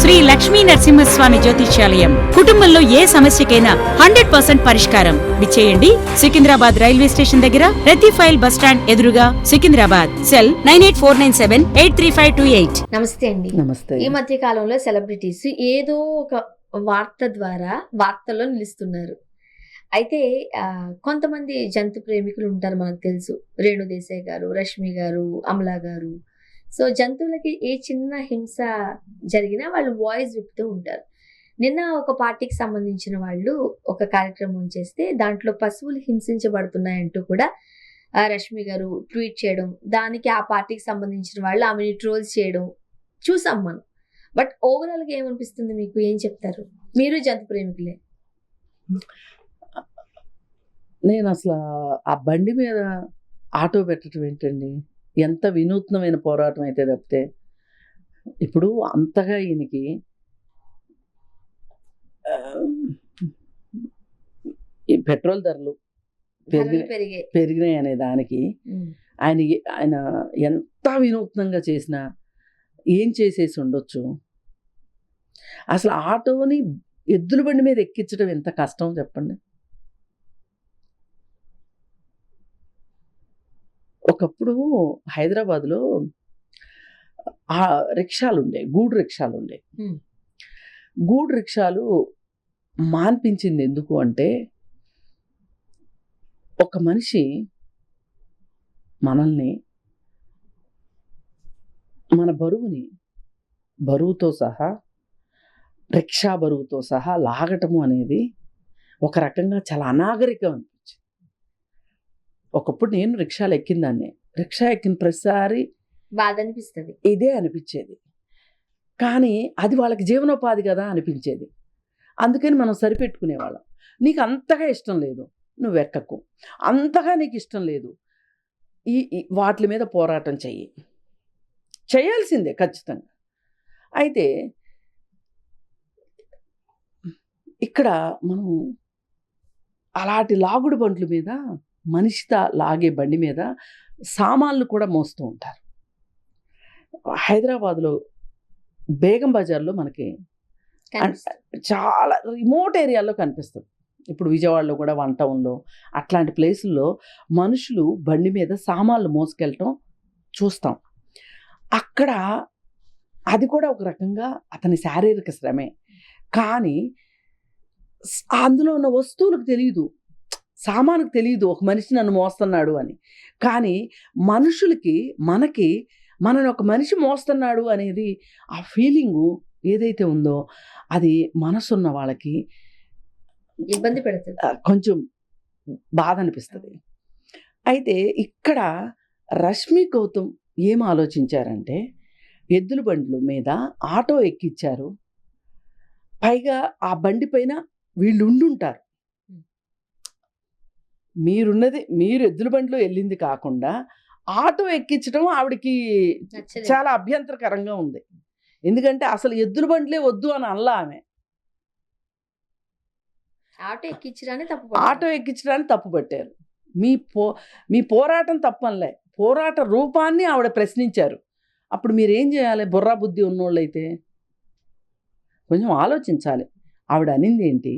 శ్రీ లక్ష్మీ నరసింహస్వామి జ్యోతిష్యాలయం. కుటుంబంలో ఏ సమస్యకైనా 100% పరిష్కారం. విచ్చేయండి. సికింద్రాబాద్ రైల్వే స్టేషన్ దగ్గర రతిఫైల్ బస్ స్టాండ్ ఎదురుగా, సికింద్రాబాద్. సెల్ 9849783528. నమస్తే అండి. నమస్తే. ఈ మధ్య కాలంలో సెలబ్రిటీస్ ఏదో ఒక వార్త ద్వారా వార్తల్లో నిలుస్తున్నారు. అయితే కొంతమంది జంతు ప్రేమికులు ఉంటారు, మనకు తెలుసు. రేణు దేశాయ్ గారు, రష్మి గారు, అమలా గారు. సో జంతువులకి ఏ చిన్న హింస జరిగినా వాళ్ళు వాయిస్ విప్పుతూ ఉంటారు. నిన్న ఒక పార్టీకి సంబంధించిన వాళ్ళు ఒక కార్యక్రమం చేస్తే దాంట్లో పశువులు హింసించబడుతున్నాయంటూ కూడా రష్మి గారు ట్వీట్ చేయడం, దానికి ఆ పార్టీకి సంబంధించిన వాళ్ళు ఆమెని ట్రోల్స్ చేయడం చూసాం మనం. బట్ ఓవరాల్గా ఏమనిపిస్తుంది మీకు? ఏం చెప్తారు? మీరు జంతు ప్రేమికులే. నేను అసలు ఆ బండి మీద ఆటో పెట్టడం ఏంటండి, ఎంత వినూత్నమైన పోరాటం అయితే తప్పితే. ఇప్పుడు అంతగా ఈయనకి ఈ పెట్రోల్ ధరలు పెరిగినాయి అనే దానికి ఆయన ఎంత వినూత్నంగా చేసినా ఏం చేసేసి ఉండొచ్చు. అసలు ఆటోని ఎద్దుల బండి మీద ఎక్కించడం ఎంత కష్టం చెప్పండి. ఒకప్పుడు హైదరాబాద్లో ఆ రిక్షాలు ఉండే, గూడు రిక్షాలు ఉండే. గూడు రిక్షాలు మాన్పించింది ఎందుకు అంటే, ఒక మనిషి మనల్ని, మన బరువుతో సహా, రిక్షా బరువుతో సహా లాగటము అనేది ఒక రకంగా చాలా అనాగరికం అనిపించింది. ఒకప్పుడు నేను రిక్షాలు ఎక్కిందాన్ని, రిక్షా ఎక్కిన ప్రతిసారి బాధ అనిపిస్తుంది, ఇదే అనిపించేది. కానీ అది వాళ్ళకి జీవనోపాధి కదా అనిపించేది. అందుకని మనం సరిపెట్టుకునేవాళ్ళం. నీకు అంతగా ఇష్టం లేదు, నువ్వు ఎక్కకు. అంతగా నీకు ఇష్టం లేదు, ఈ వాటి మీద పోరాటం చేయాల్సిందే ఖచ్చితంగా. అయితే ఇక్కడ మనం అలాంటి లాగుడు బండ్ల మీద, మనిషితో లాగే బండి మీద సామాన్లు కూడా మోస్తూ ఉంటారు. హైదరాబాద్లో బేగం బజార్లో మనకి చాలా రిమోట్ ఏరియాల్లో కనిపిస్తుంది. ఇప్పుడు విజయవాడలో కూడా, వన్ టౌన్లో, అట్లాంటి ప్లేసుల్లో మనుషులు బండి మీద సామాన్లు మోసుకెళ్ళటం చూస్తాం. అక్కడ అది కూడా ఒక రకంగా అతని శారీరక శ్రమే. కానీ అందులో ఉన్న వస్తువులకు తెలియదు, సామానుకు తెలియదు ఒక మనిషి నన్ను మోస్తున్నాడు అని. కానీ మనుషులకి, మనని ఒక మనిషి మోస్తున్నాడు అనేది ఆ ఫీలింగు ఏదైతే ఉందో అది మనసున్న వాళ్ళకి ఇబ్బంది పెడుతుంది, కొంచెం బాధ అనిపిస్తుంది. అయితే ఇక్కడ రష్మి గౌతమ్ ఏం ఆలోచించారంటే, ఎద్దుల బండ్ల మీద ఆటో ఎక్కిచ్చారు. పైగా ఆ బండి పైన వీళ్ళు ఉండుంటారు. మీరు ఎద్దుల బండిలో వెళ్ళింది కాకుండా ఆటో ఎక్కించడం ఆవిడకి చాలా అభ్యంతరకరంగా ఉంది. ఎందుకంటే అసలు ఎద్దుల బండ్లే వద్దు అని అనలా ఆమె. ఆటో ఎక్కించడాన్ని తప్పు పట్టారు. మీ పోరాటం తప్పనిలే, పోరాట రూపాన్ని ఆవిడ ప్రశ్నించారు. అప్పుడు మీరేం చేయాలి? బుర్రా బుద్ధి ఉన్నోళ్ళైతే కొంచెం ఆలోచించాలి. ఆవిడ అనింది ఏంటి?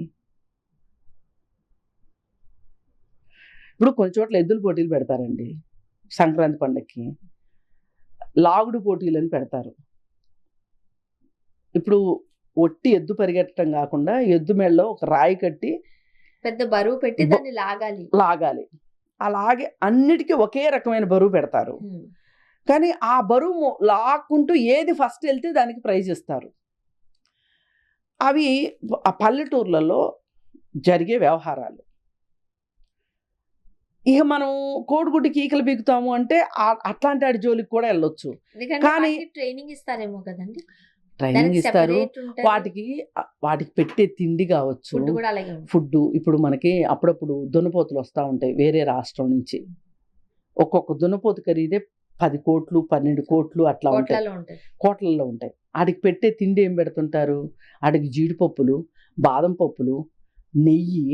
ఇప్పుడు కొన్ని చోట్ల ఎద్దుల పోటీలు పెడతారండి. సంక్రాంతి పండగకి లాగుడు పోటీలని పెడతారు. ఇప్పుడు ఒట్టి ఎద్దు పరిగెట్టడం కాకుండా ఎద్దు మెడలో ఒక రాయి కట్టి పెద్ద బరువు పెట్టి దాన్ని లాగాలి. అలాగే అన్నిటికీ ఒకే రకమైన బరువు పెడతారు. కానీ ఆ బరువు లాక్కుంటూ ఏది ఫస్ట్ వెళ్తే దానికి ప్రైజ్ ఇస్తారు. అవి ఆ పల్లెటూర్లలో జరిగే వ్యవహారాలు. ఇక మనం కోడిగుడ్డి కీకలు బీగుతాము అంటే అట్లాంటి ఆడి జోలికి కూడా వెళ్ళొచ్చు. కానీ ట్రైనింగ్ ఇస్తారేమో కదండి, ట్రైనింగ్ ఇస్తారు. వాటికి పెట్టే తిండి కావచ్చు, ఫుడ్. ఇప్పుడు మనకి అప్పుడప్పుడు దున్నపోతులు వస్తూ ఉంటాయి వేరే రాష్ట్రం నుంచి. ఒక్కొక్క దున్నపోతు ఖరీదే 10 కోట్లు 12 కోట్లు అట్లా ఉంటాయి, కోట్లలో ఉంటాయి. ఆడికి పెట్టే తిండి ఏం పెడుతుంటారు? ఆడికి జీడిపప్పులు, బాదం పప్పులు, నెయ్యి,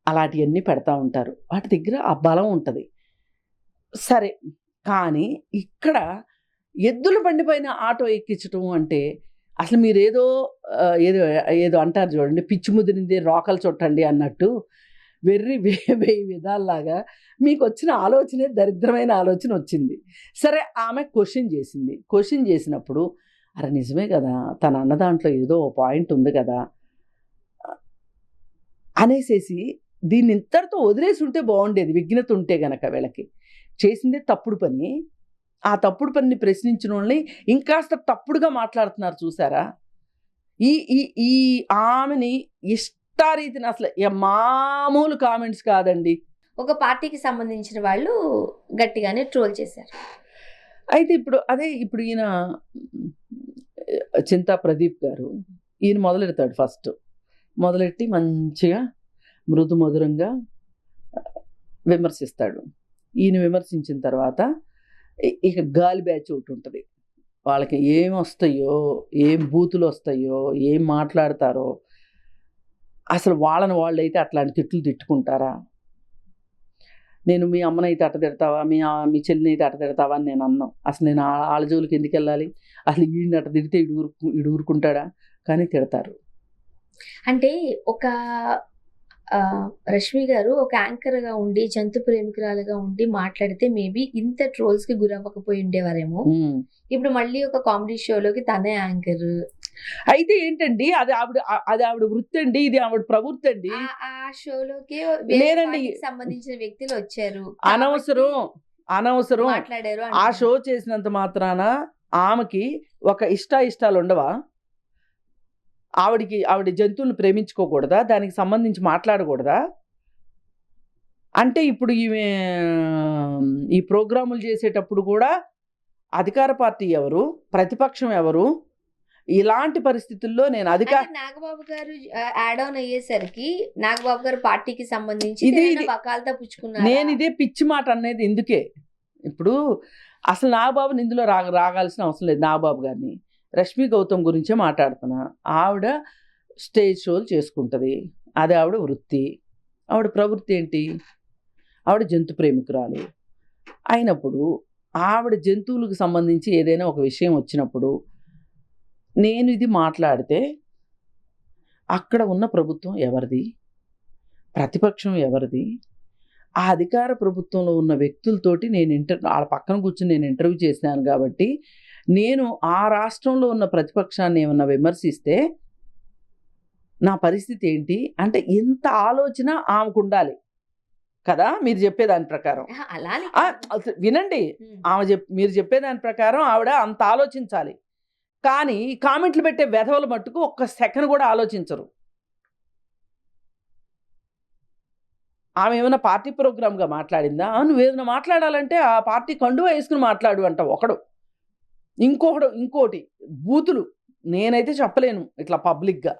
అలాంటివన్నీ పెడతా ఉంటారు. వాటి దగ్గర ఆ బలం ఉంటుంది. సరే, కానీ ఇక్కడ ఎద్దుల బండి పైన ఆటో ఎక్కించటం అంటే అసలు మీరేదో ఏదో ఏదో అంటారు చూడండి, పిచ్చి ముదిరింది రోకలు చుట్టండి అన్నట్టు వెర్రి వెయ్యి విధాల్లాగా మీకు వచ్చిన ఆలోచనే దరిద్రమైన ఆలోచన వచ్చింది. సరే, ఆమె క్వశ్చన్ చేసింది. క్వశ్చన్ చేసినప్పుడు అరే నిజమే కదా, తన అన్న దాంట్లో ఏదో పాయింట్ ఉంది కదా అనేసేసి దీన్ని ఇంతటితో వదిలేసి ఉంటే బాగుండేది. విఘ్నత ఉంటే గనక వీళ్ళకి. చేసిందే తప్పుడు పని. ఆ తప్పుడు పనిని ప్రశ్నించిన వాళ్ళని ఇంకాస్త తప్పుడుగా మాట్లాడుతున్నారు చూసారా. ఈ ఈ ఈ ఆమెని ఇష్టారీతిని అసలు మామూలు కామెంట్స్ కాదండి. ఒక పార్టీకి సంబంధించిన వాళ్ళు గట్టిగానే ట్రోల్ చేశారు. అయితే ఇప్పుడు ఈయన చింతా ప్రదీప్ గారు ఈయన మొదలెడతాడు. ఫస్ట్ మొదలెట్టి మంచిగా మృదు మధురంగా విమర్శిస్తాడు. ఈయన విమర్శించిన తర్వాత ఇక గాలి బ్యాచ్ ఒకటి ఉంటుంది. వాళ్ళకి ఏం వస్తాయో, ఏం బూతులు వస్తాయో, ఏం మాట్లాడతారో, అసలు వాళ్ళని వాళ్ళైతే అట్లాంటి తిట్లు తిట్టుకుంటారా. నేను మీ అమ్మనైతే అట్ట తిడతావా, మీ చెల్లిని అయితే అట్ట తిడతావా అని నేను అన్నాను. అసలు నేను వాళ్ళ జోలికి ఎందుకు వెళ్ళాలి, అసలు ఈయన అట్ట తిడితే ఇడు ఊరుకుంటాడా, కానీ తిడతారు. అంటే ఒక రష్మి గారు ఒక యాంకర్గా ఉండి జంతు ప్రేమికురాలుగా ఉండి మాట్లాడితే మేబీ ఇంత ట్రోల్స్కి గురవ్వకపోయి ఉండేవారేమో. ఇప్పుడు మళ్ళీ ఒక కామెడీ షోలోకి తనే యాంకర్ అయితే ఏంటండి, అది ఆవిడ వృత్తి అండి, ఇది ఆవిడ ప్రవృత్తి అండి. ఆ షోలోకి లేదండి, సంబంధించిన వ్యక్తులు వచ్చారు, అనవసరం మాట్లాడారు. ఆ షో చేసినంత మాత్రాన ఆమెకి ఒక ఇష్టాలు ఉండవా? ఆవిడ జంతువులను ప్రేమించుకోకూడదా? దానికి సంబంధించి మాట్లాడకూడదా? అంటే ఇప్పుడు ఈ ప్రోగ్రాములు చేసేటప్పుడు కూడా అధికార పార్టీ ఎవరు, ప్రతిపక్షం ఎవరు? ఇలాంటి పరిస్థితుల్లో నేను నాగబాబు గారు యాడ్ ఆన్ అయ్యేసరికి నాగబాబు గారు పార్టీకి సంబంధించి వకాలతా పుచ్చుకున్నారు. నేను ఇదే పిచ్చి మాట అనేది ఎందుకే, ఇప్పుడు అసలు నాగబాబుని ఇందులో రాగాల్సిన అవసరం లేదు. నాగబాబు గారిని, రష్మి గౌతమ్ గురించే మాట్లాడుతున్నా. ఆవిడ స్టేజ్ షోలు చేసుకుంటుంది, అది ఆవిడ వృత్తి. ఆవిడ ప్రవృత్తి ఏంటి? ఆవిడ జంతు ప్రేమికురాలు అయినప్పుడు ఆవిడ జంతువులకు సంబంధించి ఏదైనా ఒక విషయం వచ్చినప్పుడు నేను ఇది మాట్లాడితే అక్కడ ఉన్న ప్రభుత్వం ఎవరిది, ప్రతిపక్షం ఎవరిది? ఆ అధికార ప్రభుత్వంలో ఉన్న వ్యక్తులతోటి వాళ్ళ పక్కన కూర్చొని నేను ఇంటర్వ్యూ చేసినాను కాబట్టి నేను ఆ రాష్ట్రంలో ఉన్న ప్రతిపక్షాన్ని ఏమన్నా విమర్శిస్తే నా పరిస్థితి ఏంటి అంటే ఇంత ఆలోచన ఆమెకు ఉండాలి కదా. మీరు చెప్పేదాని ప్రకారం వినండి, మీరు చెప్పేదాని ప్రకారం ఆవిడ అంత ఆలోచించాలి. కానీ కామెంట్లు పెట్టే వెధవల మట్టుకు ఒక్క సెకండ్ కూడా ఆలోచించరు. ఆమె ఏమైనా పార్టీ ప్రోగ్రామ్గా మాట్లాడిందా? నువ్వు ఏదైనా మాట్లాడాలంటే ఆ పార్టీ కండువా వేసుకుని మాట్లాడు అంట ఒకడు, ఇంకోటి బూతులు నేనైతే చెప్పలేను ఇట్లా పబ్లిక్గా.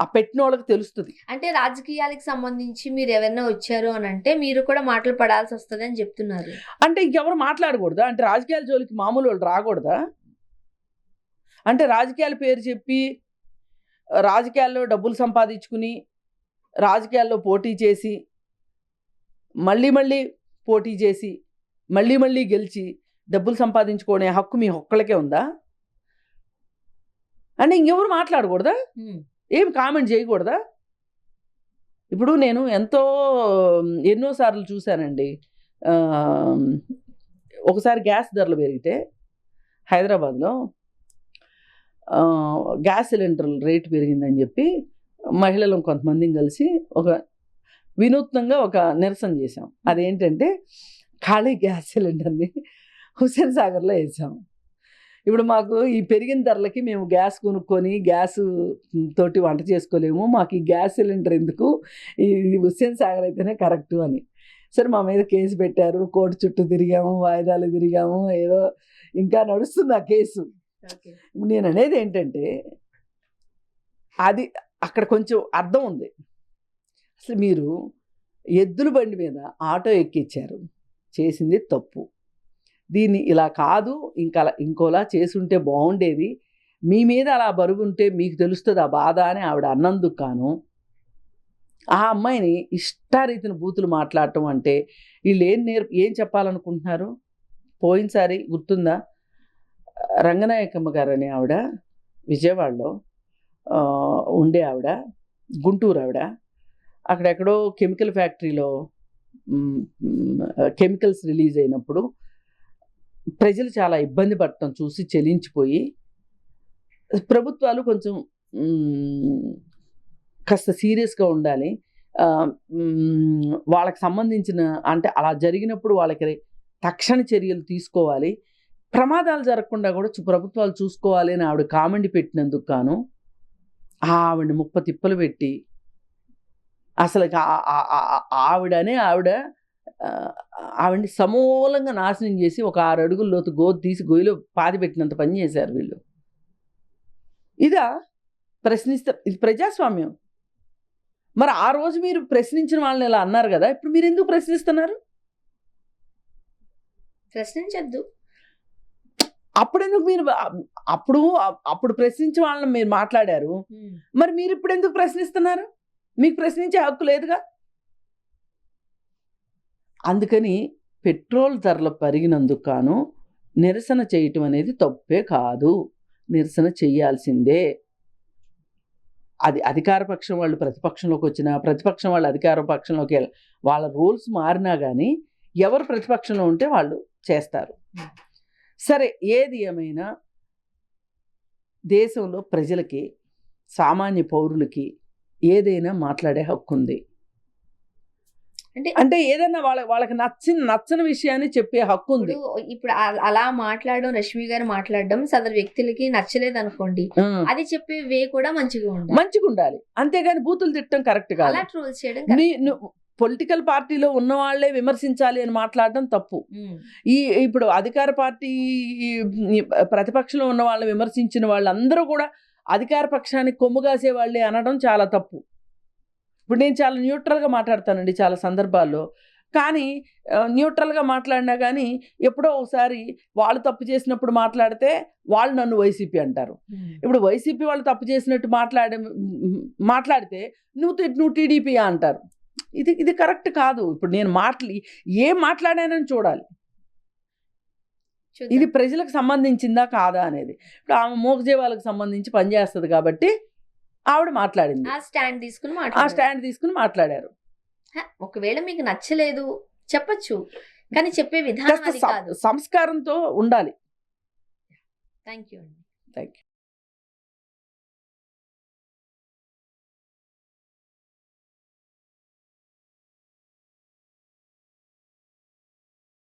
ఆ పెట్టిన వాళ్ళకి తెలుస్తుంది. అంటే రాజకీయాలకు సంబంధించి మీరు ఎవరైనా వచ్చారు అని అంటే మీరు కూడా మాటలు పడాల్సి వస్తుంది అని చెప్తున్నారు. అంటే ఇంకెవరు మాట్లాడకూడదా? అంటే రాజకీయాల జోలికి మామూలు వాళ్ళు రాకూడదా? అంటే రాజకీయాల పేరు చెప్పి రాజకీయాల్లో డబ్బులు సంపాదించుకుని రాజకీయాల్లో పోటీ చేసి మళ్ళీ పోటీ చేసి మళ్ళీ గెలిచి డబ్బులు సంపాదించుకునే హక్కు మీ ఒక్కళ్ళకే ఉందా? అంటే ఇంకెవరు మాట్లాడకూడదా? ఏం కామెంట్ చేయకూడదా? ఇప్పుడు నేను ఎన్నోసార్లు చూశానండి. ఒకసారి గ్యాస్ ధరలు పెరిగితే హైదరాబాద్లో గ్యాస్ సిలిండర్ల రేటు పెరిగిందని చెప్పి మహిళలు కొంతమందిని కలిసి ఒక వినూత్నంగా ఒక నిరసన చేసాం. అదేంటంటే ఖాళీ గ్యాస్ సిలిండర్ని హుస్సేన్ సాగర్లో వేసాం. ఇప్పుడు మాకు ఈ పెరిగిన ధరలకి మేము గ్యాస్ కొనుక్కొని గ్యాస్ తోటి వంట చేసుకోలేము, మాకు ఈ గ్యాస్ సిలిండర్ ఎందుకు, ఈ హుస్సేన్ సాగర్ అయితేనే కరెక్టు అని. సరే మా మీద కేసు పెట్టారు, కోర్టు చుట్టూ తిరిగాము, వాయిదాలు తిరిగాము, ఏదో ఇంకా నడుస్తుంది ఆ కేసు. నేను అనేది ఏంటంటే అది అక్కడ కొంచెం అర్థం ఉంది. అసలు మీరు ఎద్దుల బండి మీద ఆటో ఎక్కించారు, చేసింది తప్పు. దీన్ని ఇలా కాదు ఇంకోలా చేసుంటే బాగుండేది, మీ మీద అలా బరువు ఉంటే మీకు తెలుస్తుంది ఆ బాధ అని ఆవిడ అన్నందుకు కాను ఆ అమ్మాయిని ఇష్టారీతిన బూతులు మాట్లాడటం అంటే వీళ్ళు ఏం చెప్పాలనుకుంటున్నారు? పోయినసారి గుర్తుందా, రంగనాయకమ్మ గారు అని ఆవిడ విజయవాడలో ఉండే ఆవిడ, గుంటూరు ఆవిడ, అక్కడెక్కడో కెమికల్ ఫ్యాక్టరీలో కెమికల్స్ రిలీజ్ అయినప్పుడు ప్రజలు చాలా ఇబ్బంది పడటం చూసి చెలించిపోయి ప్రభుత్వాలు కొంచెం కాస్త సీరియస్గా ఉండాలి, వాళ్ళకి సంబంధించిన అంటే అలా జరిగినప్పుడు వాళ్ళకి తక్షణ చర్యలు తీసుకోవాలి, ప్రమాదాలు జరగకుండా కూడా ప్రభుత్వాలు చూసుకోవాలి అని ఆవిడ కామెంట్ పెట్టినందుకు గాను ఆవిడని ముప్ప తిప్పలు పెట్టి అసలు ఆవిడని సమూలంగా నాశనం చేసి ఒక 6 అడుగుల లోతు గోతి తీసి గొయ్యిలో పాతి పెట్టినంత పని చేశారు వీళ్ళు. ఇదా ఇది ప్రజాస్వామ్యం. మరి ఆ రోజు మీరు ప్రశ్నించిన వాళ్ళని ఇలా అన్నారు కదా, ఇప్పుడు మీరు ఎందుకు ప్రశ్నిస్తున్నారు? ప్రశ్నించద్దు. అప్పుడెందుకు మీరు అప్పుడు ప్రశ్నించిన వాళ్ళని మీరు మాట్లాడారు, మరి మీరు ఇప్పుడు ఎందుకు ప్రశ్నిస్తున్నారు? మీకు ప్రశ్నించే హక్కు లేదుగా. అందుకని పెట్రోల్ ధరలు పెరిగినందుకు గాను నిరసన చేయటం అనేది తప్పే కాదు, నిరసన చెయ్యాల్సిందే. అది అధికార పక్షం వాళ్ళు ప్రతిపక్షంలోకి వచ్చినా, ప్రతిపక్షం వాళ్ళు అధికార పక్షంలోకి వాళ్ళ రూల్స్ మారినా కానీ ఎవరు ప్రతిపక్షంలో ఉంటే వాళ్ళు చేస్తారు. సరే, ఏది ఏమైనా దేశంలో ప్రజలకి, సామాన్య పౌరులకి ఏదైనా మాట్లాడే హక్కు ఉంది. అంటే ఏదైనా వాళ్ళకి నచ్చని విషయాన్ని చెప్పే హక్కు ఉంది. ఇప్పుడు అలా మాట్లాడడం, రష్మి గారు మాట్లాడడం సదరు వ్యక్తులకి నచ్చలేదు అనుకోండి, అది చెప్పే వే కూడా మంచిగా ఉండాలి. అంతేగాని బూతులు తిట్టడం కరెక్ట్ కాదు. అలా ట్రోల్ చేయడం, పొలిటికల్ పార్టీలో ఉన్న వాళ్ళే విమర్శించాలి అని మాట్లాడడం తప్పు. ఇప్పుడు అధికార పార్టీ ప్రతిపక్షంలో ఉన్న వాళ్ళని విమర్శించిన వాళ్ళందరూ కూడా అధికార పక్షానికి కొమ్ము కాసే వాళ్ళే అనడం చాలా తప్పు. ఇప్పుడు నేను చాలా న్యూట్రల్గా మాట్లాడతానండి చాలా సందర్భాల్లో, కానీ న్యూట్రల్గా మాట్లాడినా కానీ ఎప్పుడో ఒకసారి వాళ్ళు తప్పు చేసినప్పుడు మాట్లాడితే వాళ్ళు నన్ను వైసీపీ అంటారు. ఇప్పుడు వైసీపీ వాళ్ళు తప్పు చేసినట్టు మాట్లాడితే నువ్వు టీడీపీ అంటారు. ఇది కరెక్ట్ కాదు. ఇప్పుడు నేను ఏం మాట్లాడానని చూడాలి, ఇది ప్రజలకు సంబంధించిందా కాదా అనేది. ఇప్పుడు ఆమె మూగజీవాలకు సంబంధించి పనిచేస్తుంది కాబట్టి ఆవిడ మాట్లాడింది, ఆ స్టాండ్ తీసుకుని మాట్లాడారు. ఒకవేళ మీకు నచ్చలేదు చెప్పచ్చు, కానీ చెప్పే విధానం అది కాదు. సంస్కారంతో ఉండాలి. Thank you.